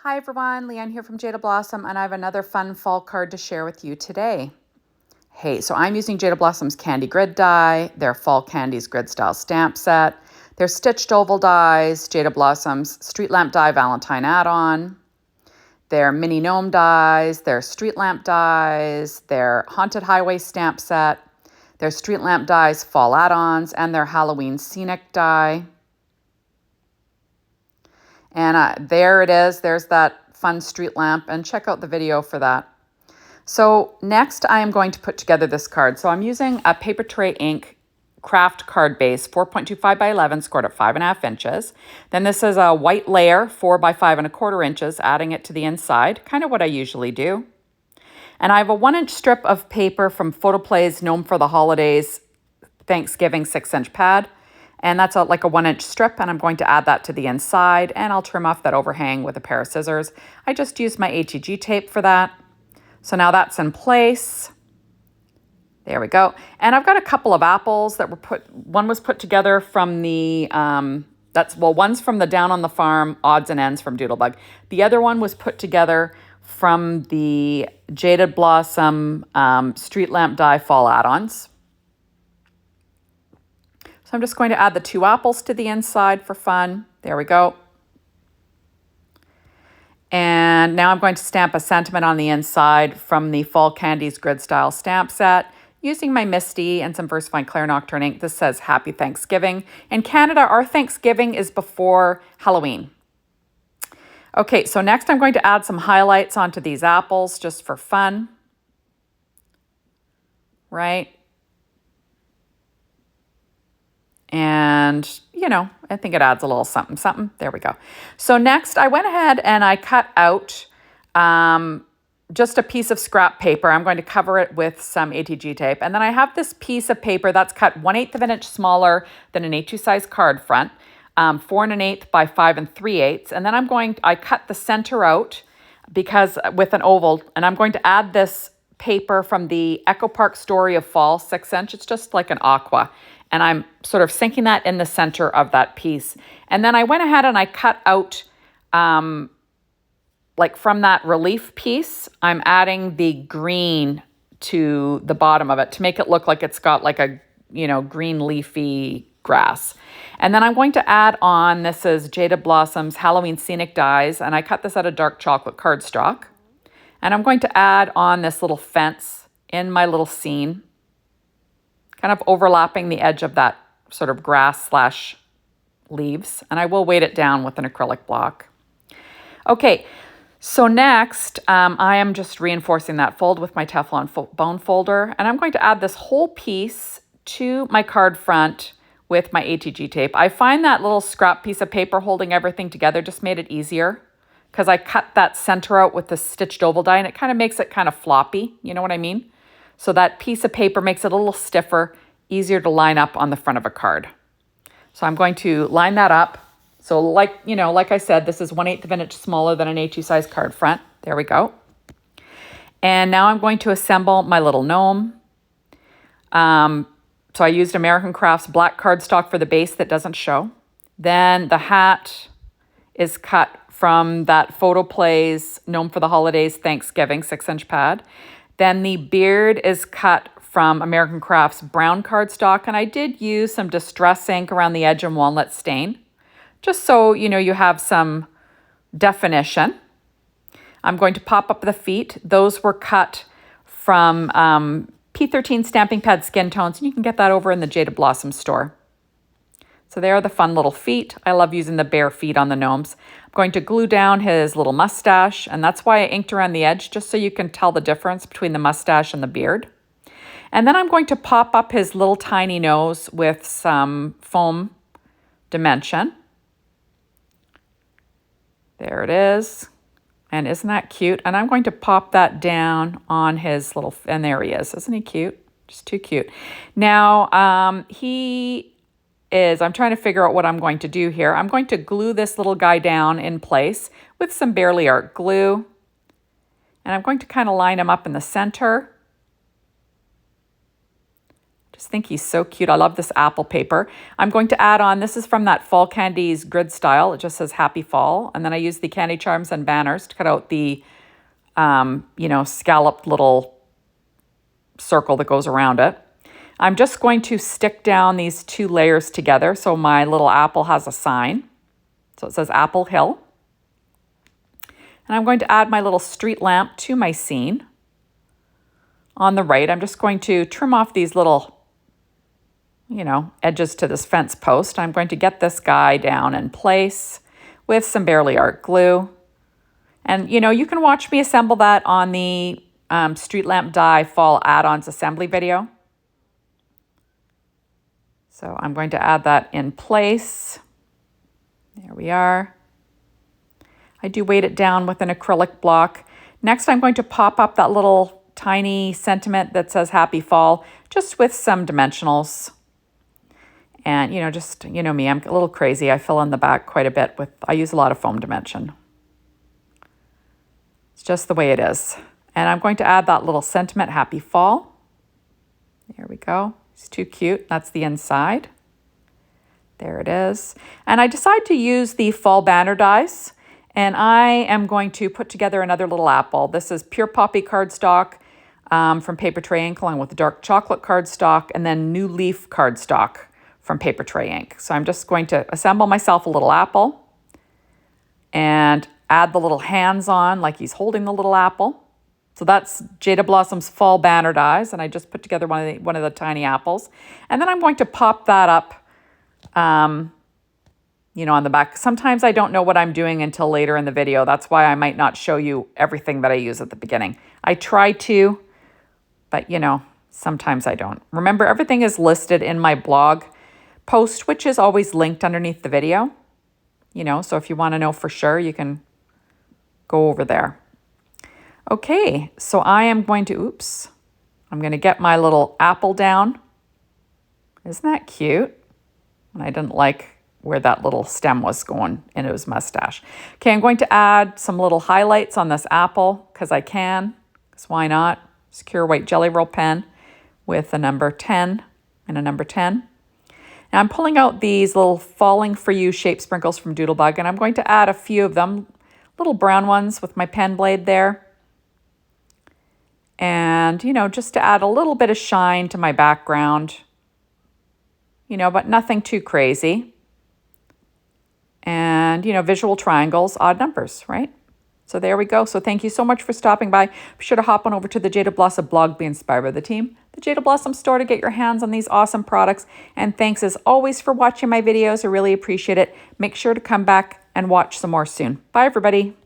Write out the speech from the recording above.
Hi everyone, Leanne here from Jaded Blossom, and I have another fun fall card to share with you today. Hey, so I'm using Jaded Blossom's Candy Grid die, their Fall Candies Grid Style stamp set, their Stitched Oval dies, Jaded Blossom's Street Lamp Die Valentine add-on, their Mini Gnome dies, their Street Lamp dies, their Haunted Highway stamp set, their Street Lamp dies Fall add-ons, and their Halloween Scenic die. And there it is. There's that fun street lamp, and check out the video for that. So next I am going to put together this card. So I'm using a Paper Tray Ink craft card base, 4.25 by 11, scored at 5.5 inches. Then this is a white layer, 4 by 5.25 inches, adding it to the inside, kind of what I usually do. And I have a 1-inch strip of paper from Photoplay's Gnome for the Holidays Thanksgiving 6-inch pad. And that's like a 1-inch strip, and I'm going to add that to the inside, and I'll trim off that overhang with a pair of scissors. I just used my ATG tape for that. So now that's in place. There we go. And I've got a couple of apples that were one was put together from the, one's from the Down on the Farm Odds and Ends from Doodlebug. The other one was put together from the Jaded Blossom Street Lamp Die Fall add-ons. So I'm just going to add the 2 apples to the inside for fun. There we go. And now I'm going to stamp a sentiment on the inside from the Fall Candies Grid Style stamp set using my Misty and some VersaFine Clair Nocturne ink. This says Happy Thanksgiving. In Canada, our Thanksgiving is before Halloween. Okay, so next I'm going to add some highlights onto these apples just for fun. Right? And, you know, I think it adds a little something, something. There we go. So next I went ahead and I cut out just a piece of scrap paper. I'm going to cover it with some ATG tape. And then I have this piece of paper that's cut 1/8 of an inch smaller than an A2 size card front, 4 1/8 by 5 3/8. And then I cut the center out because with an oval, and I'm going to add this paper from the Echo Park Story of Fall 6-inch. It's just like an aqua. And I'm sort of sinking that in the center of that piece. And then I went ahead and I cut out, like from that relief piece, I'm adding the green to the bottom of it to make it look like it's got like a, green leafy grass. And then I'm going to add on, this is Jaded Blossom's Halloween Scenic Dies, and I cut this out of dark chocolate cardstock. And I'm going to add on this little fence in my little scene, kind of overlapping the edge of that sort of grass / leaves. And I will weight it down with an acrylic block. Okay, so next I am just reinforcing that fold with my Teflon bone folder. And I'm going to add this whole piece to my card front with my ATG tape. I find that little scrap piece of paper holding everything together just made it easier because I cut that center out with the stitched oval die, and it kind of makes it kind of floppy. You know what I mean? So that piece of paper makes it a little stiffer, easier to line up on the front of a card. So I'm going to line that up. So like I said, this is 1/8 of an inch smaller than an A2 size card front. There we go. And now I'm going to assemble my little gnome. So I used American Crafts black cardstock for the base that doesn't show. Then the hat is cut from that Photoplay's Gnome for the Holidays Thanksgiving 6-inch pad. Then the beard is cut from American Crafts brown cardstock, and I did use some distress ink around the edge and walnut stain, just so you have some definition. I'm going to pop up the feet. Those were cut from P13 Stamping Pad Skin Tones, and you can get that over in the Jaded Blossom store. So there are the fun little feet. I love using the bare feet on the gnomes. I'm going to glue down his little mustache, and that's why I inked around the edge, just so you can tell the difference between the mustache and the beard. And then I'm going to pop up his little tiny nose with some foam dimension. There it is. And isn't that cute? And I'm going to pop that down on his little, and there he is. Isn't he cute? Just too cute. Now, I'm trying to figure out what I'm going to do here. I'm going to glue this little guy down in place with some Bearly Art glue. And I'm going to kind of line him up in the center. Just think he's so cute. I love this apple paper. I'm going to add on, this is from that Fall Candies grid style. It just says Happy Fall. And then I use the candy charms and banners to cut out the, scalloped little circle that goes around it. I'm just going to stick down these 2 layers together so my little apple has a sign. So it says Apple Hill. And I'm going to add my little street lamp to my scene. On the right, I'm just going to trim off these little, edges to this fence post. I'm going to get this guy down in place with some Barely Art glue. And, you can watch me assemble that on the Street Lamp Die Fall Add-ons assembly video. So I'm going to add that in place. There we are. I do weight it down with an acrylic block. Next, I'm going to pop up that little tiny sentiment that says Happy Fall, just with some dimensionals. And, just, me, I'm a little crazy. I fill in the back quite a bit I use a lot of foam dimension. It's just the way it is. And I'm going to add that little sentiment, Happy Fall. There we go. It's too cute. That's the inside. There it is. And I decided to use the fall banner dies. And I am going to put together another little apple. This is Pure Poppy cardstock from Paper Tray Ink, along with dark chocolate cardstock, and then New Leaf cardstock from Paper Tray Ink. So I'm just going to assemble myself a little apple and add the little hands on like he's holding the little apple. So that's Jada Blossom's Fall Banner dies, and I just put together one of the tiny apples. And then I'm going to pop that up on the back. Sometimes I don't know what I'm doing until later in the video. That's why I might not show you everything that I use at the beginning. I try to, but sometimes I don't. Remember, everything is listed in my blog post, which is always linked underneath the video. So if you want to know for sure, you can go over there. Okay, so I am going to, I'm going to get my little apple down. Isn't that cute? And I didn't like where that little stem was going into his mustache. Okay, I'm going to add some little highlights on this apple because I can. Because why not? Secure white Jelly Roll pen with a number 10 and a number 10. Now I'm pulling out these little Falling For You shape sprinkles from Doodlebug, and I'm going to add a few of them, little brown ones with my pen blade there. And, just to add a little bit of shine to my background, but nothing too crazy. And, visual triangles, odd numbers, right? So there we go. So thank you so much for stopping by. Be sure to hop on over to the Jaded Blossom blog, Be Inspired by the Team, the Jaded Blossom store to get your hands on these awesome products. And thanks as always for watching my videos. I really appreciate it. Make sure to come back and watch some more soon. Bye, everybody.